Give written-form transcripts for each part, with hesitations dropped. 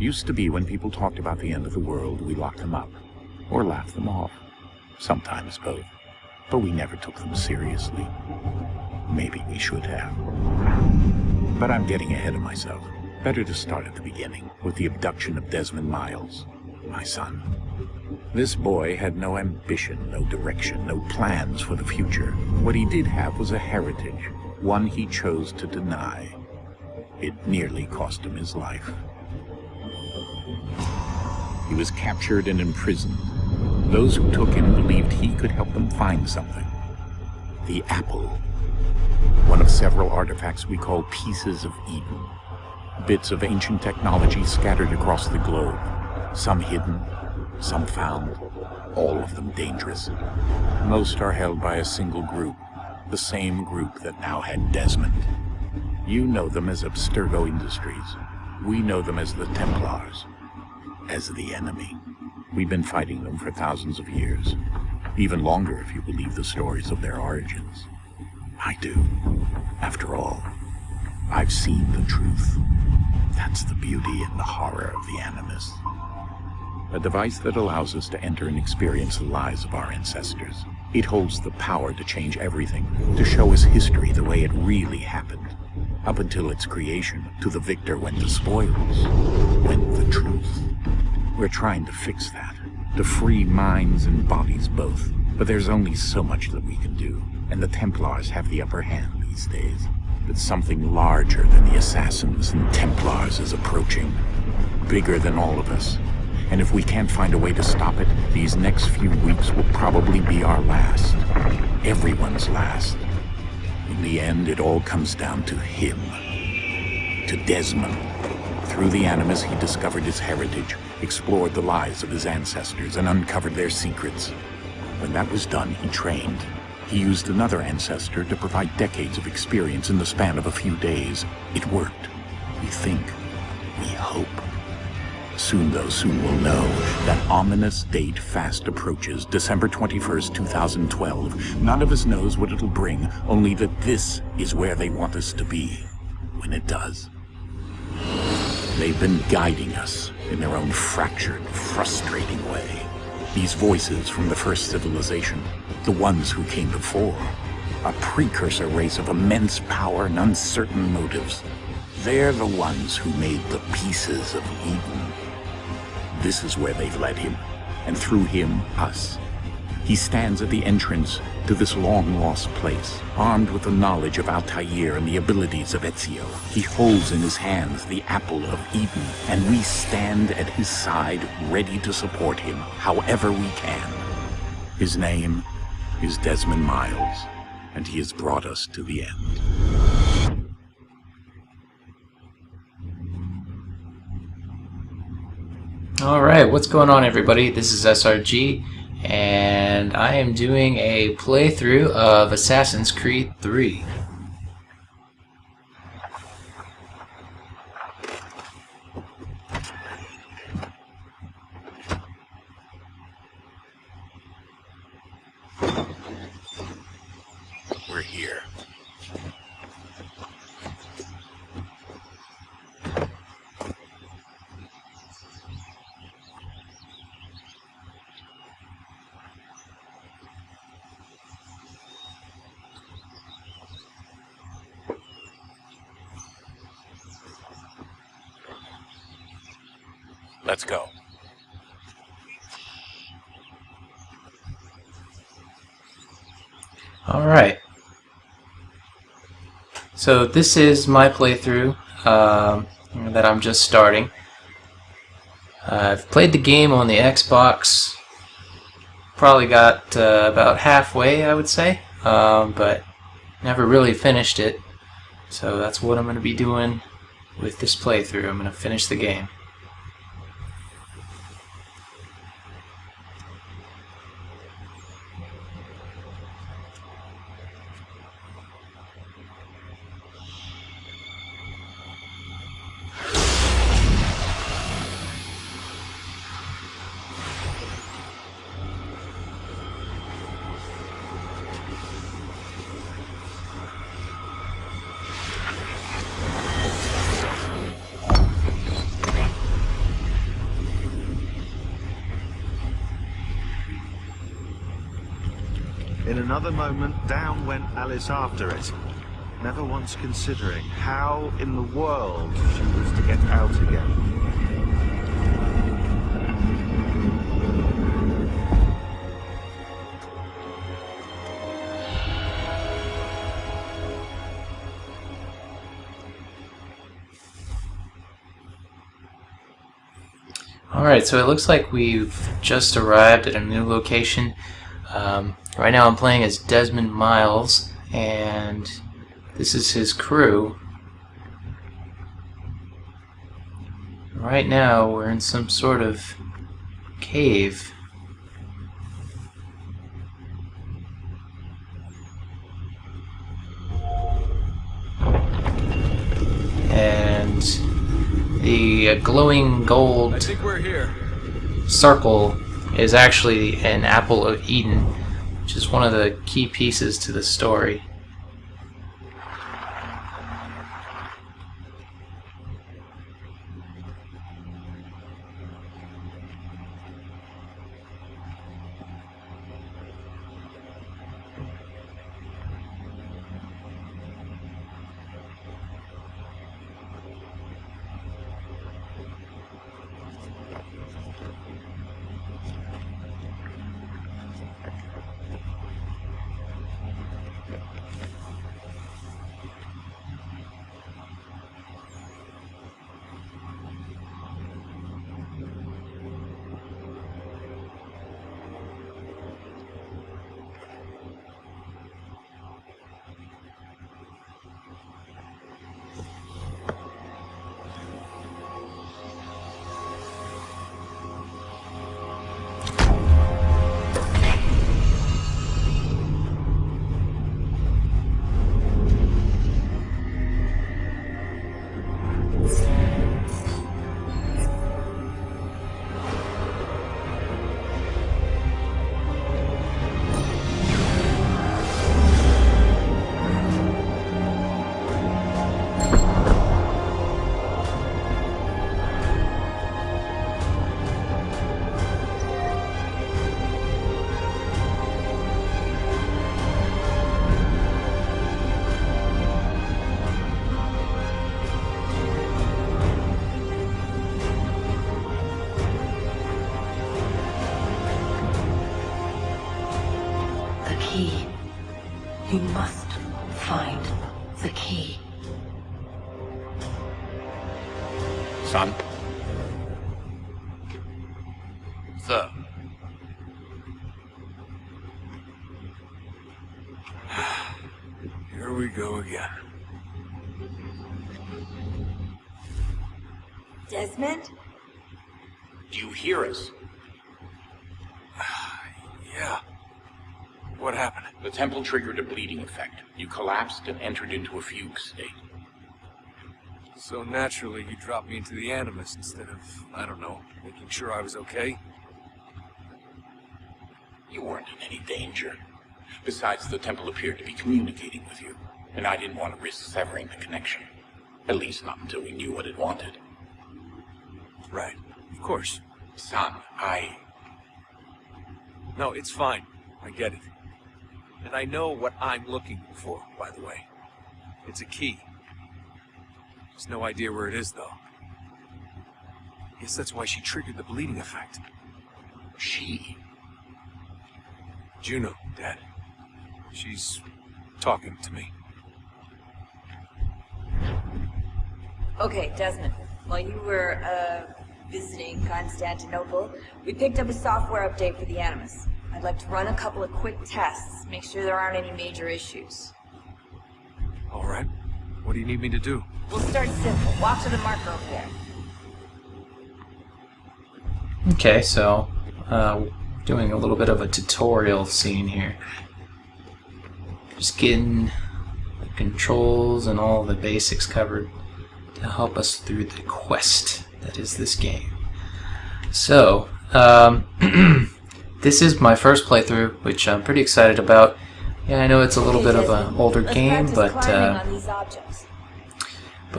Used to be when people talked about the end of the world, we locked them up, or laughed them off. Sometimes both. But we never took them seriously. Maybe we should have. But I'm getting ahead of myself. Better to start at the beginning, with the abduction of Desmond Miles, my son. This boy had no ambition, no direction, no plans for the future. What he did have was a heritage, one he chose to deny. It nearly cost him his life. He was captured and imprisoned. Those who took him believed he could help them find something. The apple. One of several artifacts we call pieces of Eden. Bits of ancient technology scattered across the globe. Some hidden, some found, all of them dangerous. Most are held by a single group, the same group that now had Desmond. You know them as Abstergo Industries. We know them as the Templars, as the enemy. We've been fighting them for thousands of years, even longer if you believe the stories of their origins. I do. After all, I've seen the truth. That's the beauty and the horror of the Animus. A device that allows us to enter and experience the lives of our ancestors. It holds the power to change everything, to show us history the way it really happened. Up until its creation, to the victor went the spoils, went the truth. We're trying to fix that, to free minds and bodies both. But there's only so much that we can do, and the Templars have the upper hand these days. But something larger than the Assassins and Templars is approaching, bigger than all of us. And if we can't find a way to stop it, these next few weeks will probably be our last. Everyone's last. In the end, it all comes down to him. To Desmond. Through the Animus, he discovered his heritage, explored the lives of his ancestors, and uncovered their secrets. When that was done, he trained. He used another ancestor to provide decades of experience in the span of a few days. It worked. We think. We hope. Soon, though, soon we'll know. That ominous date fast approaches, December 21st, 2012. None of us knows what it'll bring, only that this is where they want us to be, when it does. They've been guiding us in their own fractured, frustrating way. These voices from the first civilization, the ones who came before, a precursor race of immense power and uncertain motives. They're the ones who made the pieces of Eden. This is where they've led him, and through him, us. He stands at the entrance to this long-lost place, armed with the knowledge of Altair and the abilities of Ezio. He holds in his hands the apple of Eden, and we stand at his side, ready to support him, however we can. His name is Desmond Miles, and he has brought us to the end. Alright, what's going on, everybody? This is SRG, and I am doing a playthrough of Assassin's Creed 3. We're here. Let's go. Alright. So this is my playthrough that I'm just starting. I've played the game on the Xbox. Probably got about halfway, I would say. But never really finished it. So that's what I'm going to be doing with this playthrough. I'm going to finish the game. another moment, down went Alice after it, never once considering how in the world she was to get out again. Alright, so it looks like we've just arrived at a new location. Right now I'm playing as Desmond Miles, and this is his crew. Right now we're in some sort of cave. And the glowing gold I think we're here. circle is actually an apple of Eden, which is one of the key pieces to the story. Key. You must find the key. Son? What's up? Here we go again. Desmond? Do you hear us? Yeah. What happened? The temple triggered a bleeding effect. You collapsed and entered into a fugue state. So naturally, you dropped me into the Animus instead of, I don't know, making sure I was okay? You weren't in any danger. Besides, the temple appeared to be communicating with you, and I didn't want to risk severing the connection. At least not until we knew what it wanted. Right. Of course. Son, No, it's fine. I get it. And I know what I'm looking for, by the way. It's a key. There's no idea where it is, though. Guess that's why she triggered the bleeding effect. She? Juno, Dad. She's talking to me. Okay, Desmond. While you were, visiting Constantinople, we picked up a software update for the Animus. I'd like to run a couple of quick tests, make sure there aren't any major issues. All right. What do you need me to do? We'll start simple. Walk to the marker over there. Okay, so doing a little bit of a tutorial scene here. Just getting the controls and all the basics covered to help us through the quest that is this game. So, this is my first playthrough, which I'm pretty excited about. Yeah, I know it's a little bit of an older game, but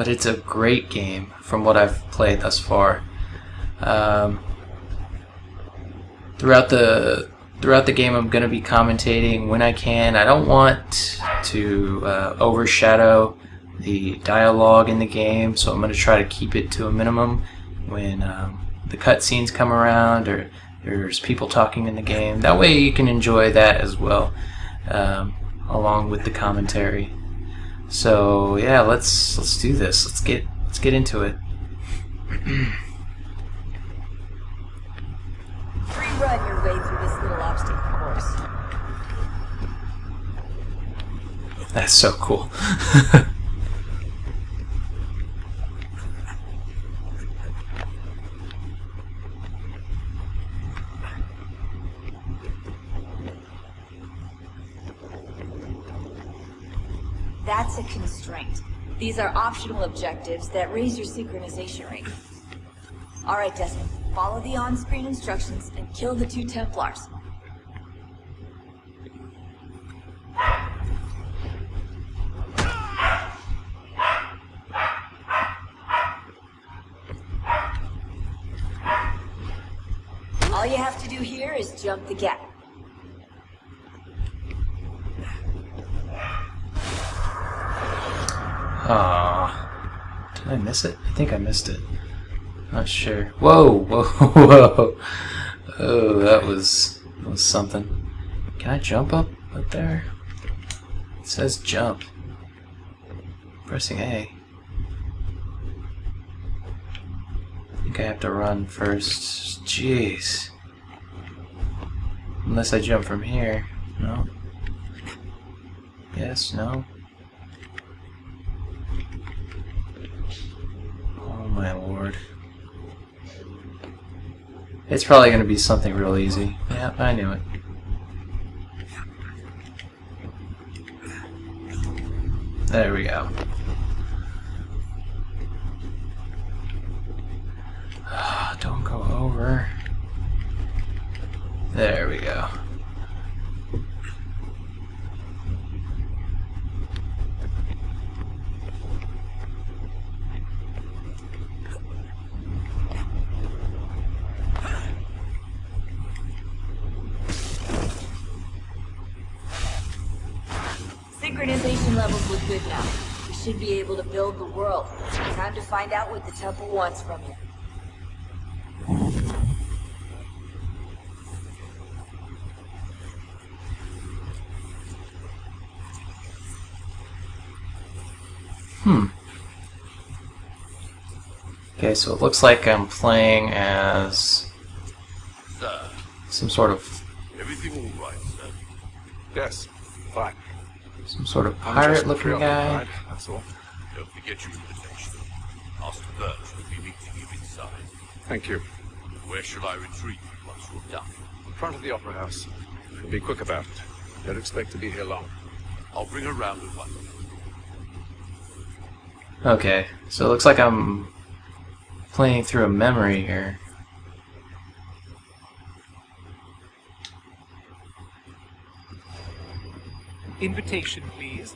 it's a great game from what I've played thus far. Throughout the throughout the game I'm going to be commentating when I can. I don't want to overshadow the dialogue in the game, so I'm going to try to keep it to a minimum when the cutscenes come around or there's people talking in the game. That way you can enjoy that as well, along with the commentary. So yeah, let's do this. Let's get into it. Free run your way through this little obstacle course. That's so cool. That's a constraint. These are optional objectives that raise your synchronization rate. Alright, Desmond. Follow the on-screen instructions and kill the 2 Templars. All you have to do here is jump the gap. Aww. Did I miss it? I think I missed it. Not sure. Whoa, whoa, whoa. Oh, that was something. Can I jump up there? It says jump. Pressing A. I think I have to run first. Jeez. Unless I jump from here. No. Yes, no. Oh my lord. It's probably going to be something real easy. Yeah, I knew it. There we go. Don't go over. There we go. Synchronization levels look good now. We should be able to build the world. Time to find out what the temple wants from you. Okay, so it looks like I'm playing as Sir, some sort of everything all right, sir? Yes, fine. pirate-looking guy. That's all. Don't forget your invitation. Master Birch will be meeting you inside. Thank you. Where shall I retreat once you're done? In front of the Opera House. And be quick about it. Don't expect to be here long. I'll bring her round at once. Okay, so it looks like I'm playing through a memory here. Invitation, please.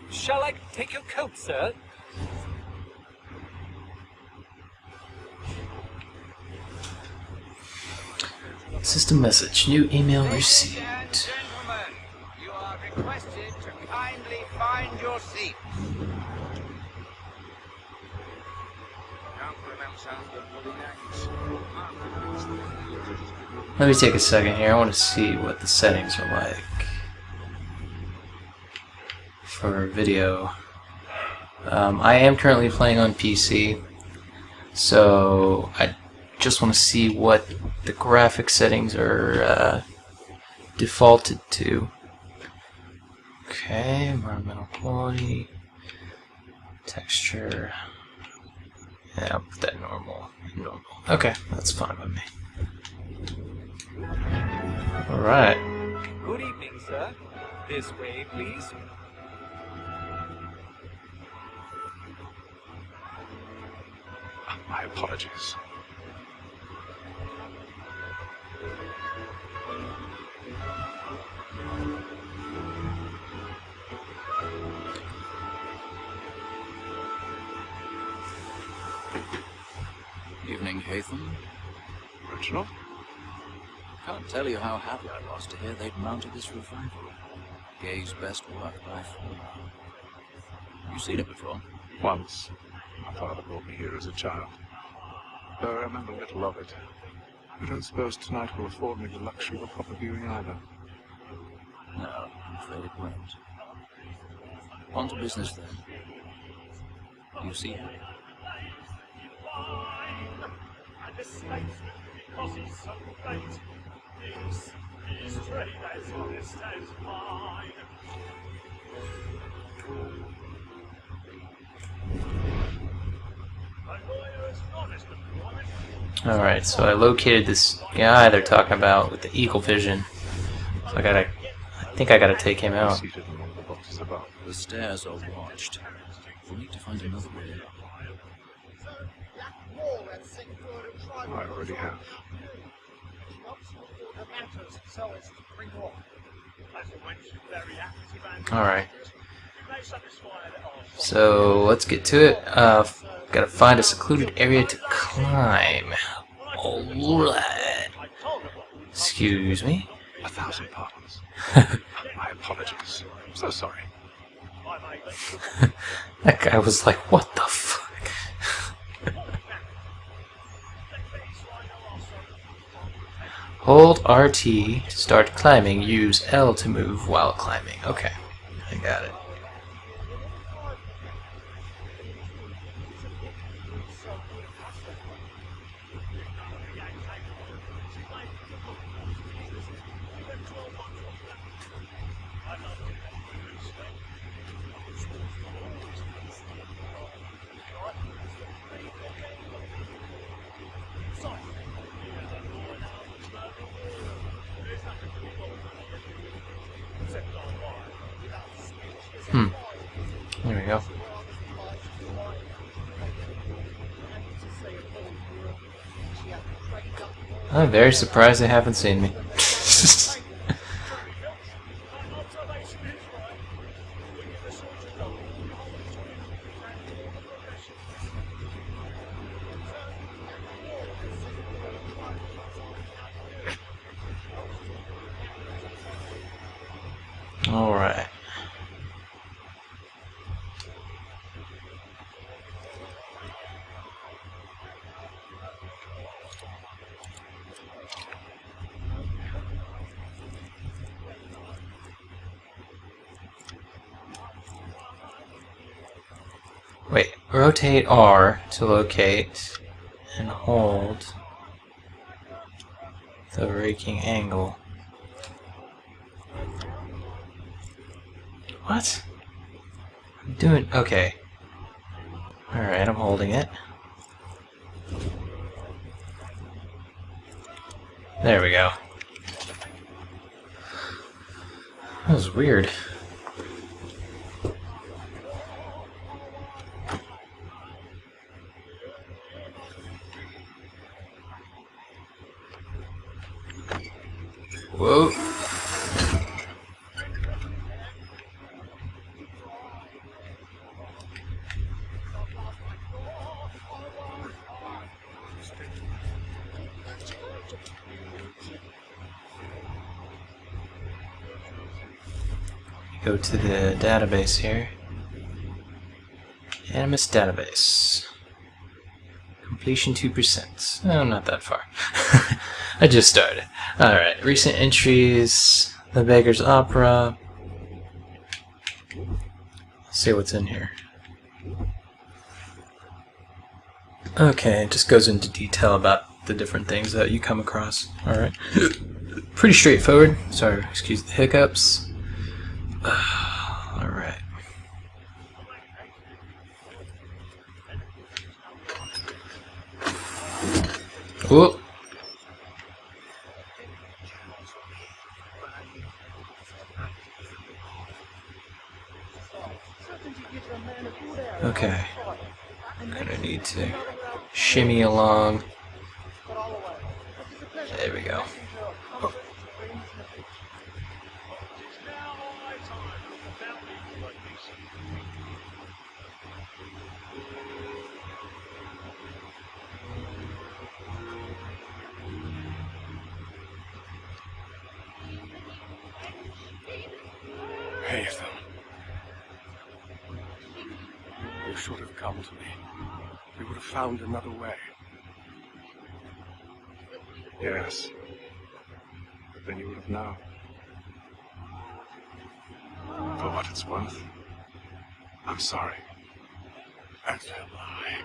Shall I take your coat, sir? System message. New email received. Gentlemen, you are requested to kindly find your seats. Let me take a second here. I want to see what the settings are like for video. I am currently playing on PC, so I just want to see what the graphic settings are defaulted to. Okay, environmental quality, texture. Yeah, I'll put that normal. Okay, that's fine with me. Alright. Good evening, sir. This way, please. My apologies. Evening, Hatham. Reginald? Can't tell you how happy I was to hear they'd mounted this revival. Gay's best work by far. You seen it before? Once. My father brought me here as a child. Though I remember little of it. I don't suppose tonight will afford me the luxury of a proper viewing either. No, I'm afraid it won't. On to business then. You see him? And escapes because he's so late. He's straight as honest as mine. Alright, so I located this guy they're talking about with the eagle vision. So I think I gotta take him out. Seated among the boxes above. The stairs are watched. We'll need to find another way up. I already have. Alright. So let's get to it. Gotta find a secluded area to climb. Alright. Excuse me. 1,000 pardons. My apologies. I'm so sorry. That guy was like, what the fuck? Hold RT to start climbing. Use L to move while climbing. Okay, I got it. There we go. I'm very surprised they haven't seen me. All right. Wait, rotate R to locate and hold the raking angle. What? I'm doing okay. Alright, I'm holding it. There we go. That was weird. Whoa. Go to the database here. Animus database. Completion 2%. Oh, not that far. I just started. Alright, recent entries. The Beggar's Opera. Let's see what's in here. Okay, it just goes into detail about the different things that you come across. Alright. Pretty straightforward. Sorry, excuse the hiccups. Alright. Whoop. Okay. I'm gonna need to shimmy along. There we go. Oh. repay them. You should have come to me. We would have found another way. Yes. But then you would have known. For what it's worth, I'm sorry. As am I.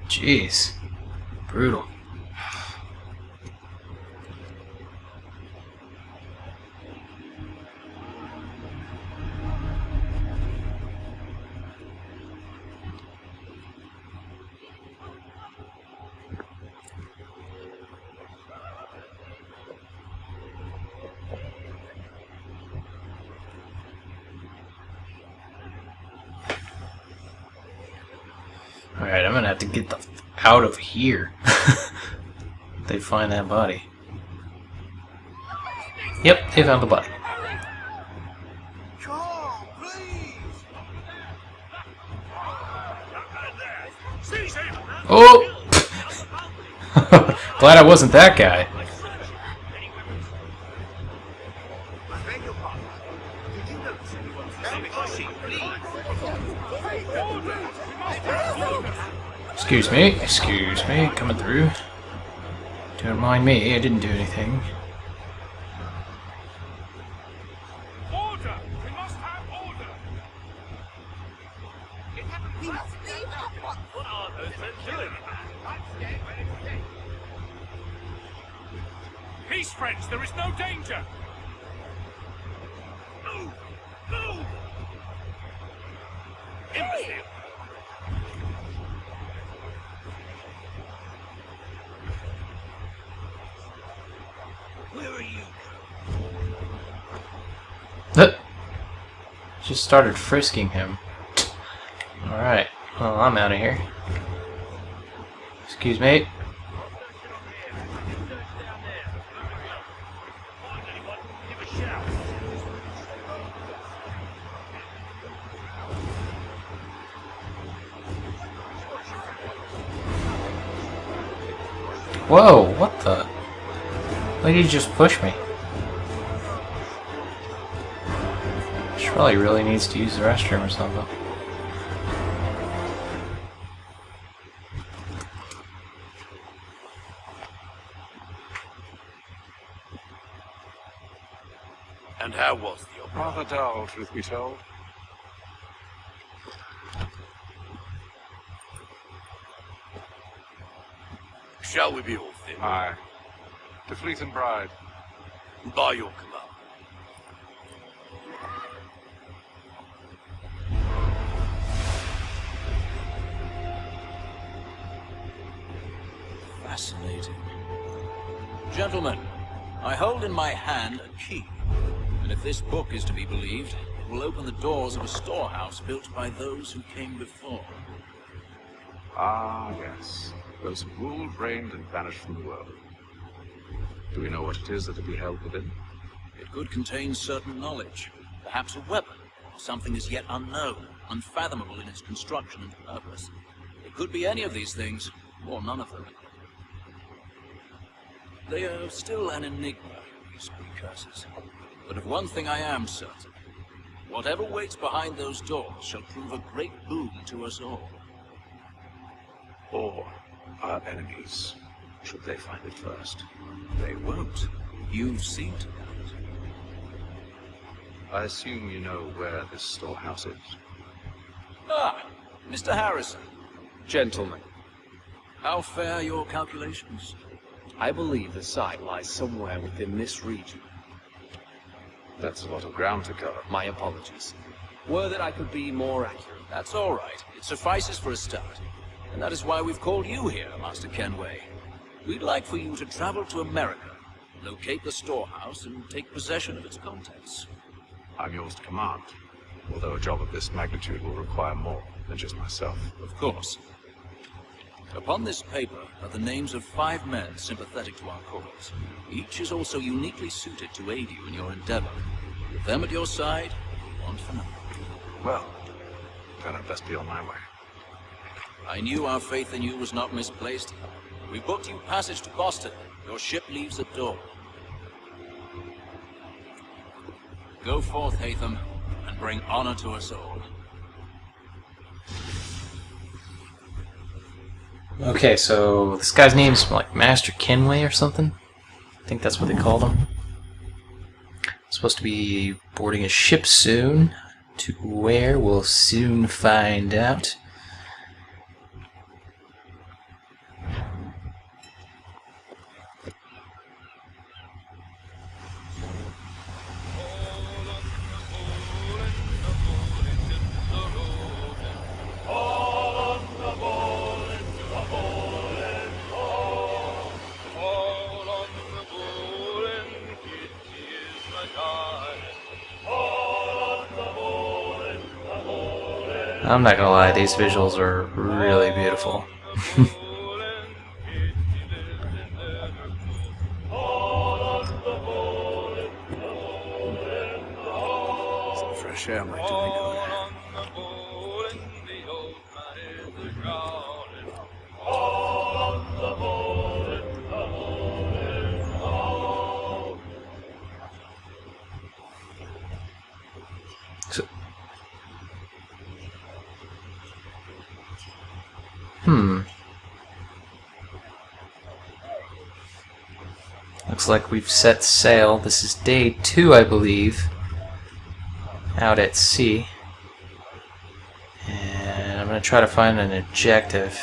Jeez. Brutal. Alright, I'm gonna have to get the f out of here. They find that body. Yep, they found the body. Oh! Glad I wasn't that guy. Excuse me, coming through. Don't mind me, I didn't do anything. Order! We must have order! What are those men doing? Peace, friends, there is no danger! Move! Move! Imbecile! Where are you? Just started frisking him. Alright, well, I'm out of here. Excuse me. Whoa, what the? Why did you just push me? She probably really needs to use the restroom or something. And how was the opera? Rather dull, truth be told. Shall we be all thin? Aye. To Fleet and Bride. By your command. Fascinating. Gentlemen, I hold in my hand a key. And if this book is to be believed, it will open the doors of a storehouse built by those who came before. Ah, yes. Those who ruled, reigned, and vanished from the world. Do we know what it is that will be held within? It could contain certain knowledge. Perhaps a weapon, or something as yet unknown, unfathomable in its construction and purpose. It could be any of these things, or none of them. They are still an enigma, these precursors. But of one thing I am certain. Whatever waits behind those doors shall prove a great boon to us all. Or our enemies, should they find it first. They won't. You've seen to that. I assume you know where this storehouse is. Ah, Mr. Harrison. Gentlemen, How fare your calculations? I believe the site lies somewhere within this region. That's a lot of ground to cover. My apologies. Were that I could be more accurate. That's all right. It suffices for a start. And that is why we've called you here, Master Kenway. We'd like for you to travel to America, locate the storehouse, and take possession of its contents. I'm yours to command, although a job of this magnitude will require more than just myself. Of course. Upon this paper are the names of 5 men sympathetic to our cause. Each is also uniquely suited to aid you in your endeavor. With them at your side, you'll want for nothing. Well, then I'd best be on my way. I knew our faith in you was not misplaced. We booked you passage to Boston, Your ship leaves at dawn. Go forth, Hatham, and bring honor to us all. Okay, so this guy's name's like Master Kenway or something. I think that's what they called him. Supposed to be boarding a ship soon. To where, we'll soon find out. I'm not gonna lie, these visuals are really beautiful. Some fresh air might do me good. Looks like we've set sail. This is day 2, I believe, out at sea. And I'm going to try to find an objective.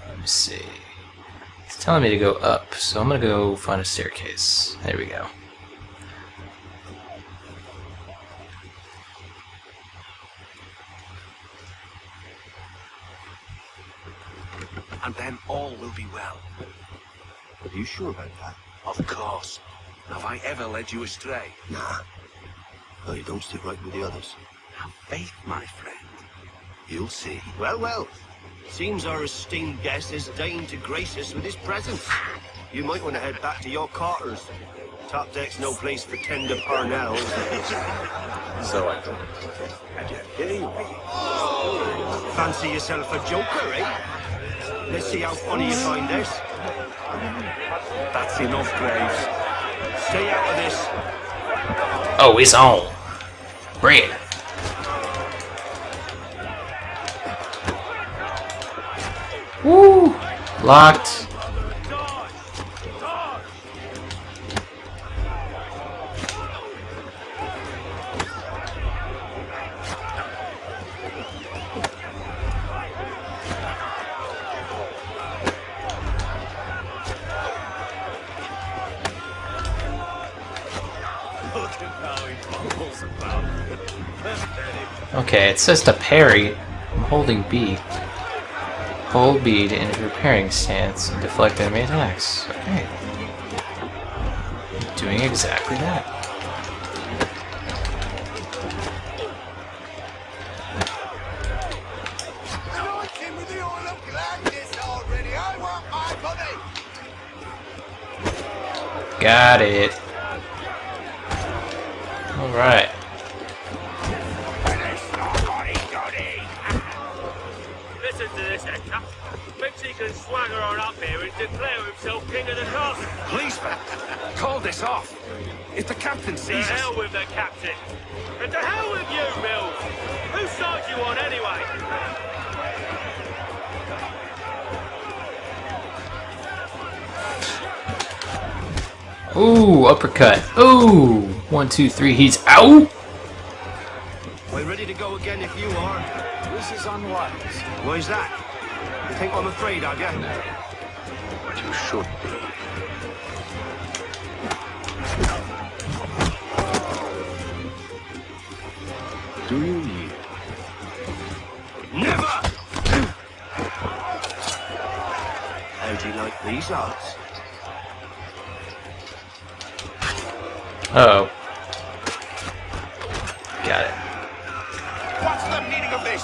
Let me see. It's telling me to go up, so I'm going to go find a staircase. There we go. And then all will be well. Are you sure about that? Of course. Have I ever led you astray? Nah. No, you don't stick right with the others. Have faith, my friend. You'll see. Well, well. Seems our esteemed guest has deigned to grace us with his presence. You might want to head back to your quarters. Top deck's no place for tender Parnells. So I thought. And yet, here you are. Fancy yourself a joker, eh? Let's see how funny you find this. That's enough, Graves. Stay out of this. Oh, it's on. Bread. Woo! Locked. Okay, it says to parry. I'm holding B. Hold B to enter repairing stance and deflect enemy attacks. Okay. Doing exactly that. Got it. Alright. Listen to this, Hector. Thinks he can swagger on up here and declare himself king of the castle. Policeman, call this off. If the captain To sees us... hell with the captain. And to hell with you, Mills. Whose side you on anyway? Ooh, uppercut. Ooh, 1, 2, 3. He's out. We're ready to go again if you are. This is unwise. Why's that? You think I'm afraid, are you? But you should be. Do you yield? Never! How do you like these odds? Uh-oh. Got it. What's the meaning of this?